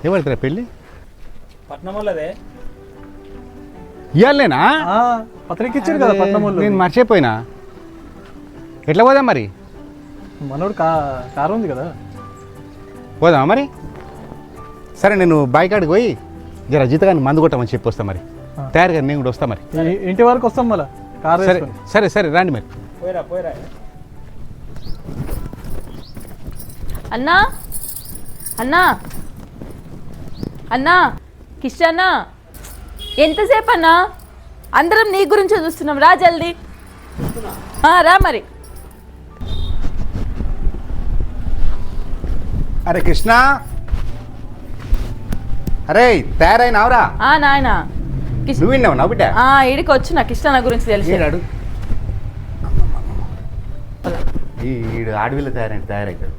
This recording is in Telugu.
ఎవరికిరా పెళ్ళి? పట్నం వాళ్ళదే. ఇవ్వాలేనా? పత్రిక ఇచ్చారు కదా పట్నం వాళ్ళు. నేను మర్చిపోయినా. ఎట్లా పోదాం మరి? మనోడు కారు ఉంది కదా. పోదామా మరి? సరే నేను బాయికాడికి పోయి జర జీతగాన్ని మందు కొట్టమని చెప్పి వస్తా మరి. తయారుగా నేను కూడా వస్తా మరి. ఇంటి వరకు వస్తాం మళ్ళీ కారు సరే సరే సరే రండి మరి. పోయిరా పోయిరా. అన్నా అన్నా అన్నా కిషన్నా, ఎంతసేపు అన్నా? అందరం నీ గురించి చూస్తున్నాం, రా జల్దీ. రా మరి. అరే కృష్ణ, అరే తయారైనావురా? నాయన నువ్వు విన్నావు నా బిడ్డ? ఈడికి వచ్చిన కిష్టన్న గురించి తెలిసి. ఈడు ఆడవిల్ల తయారైతాడు.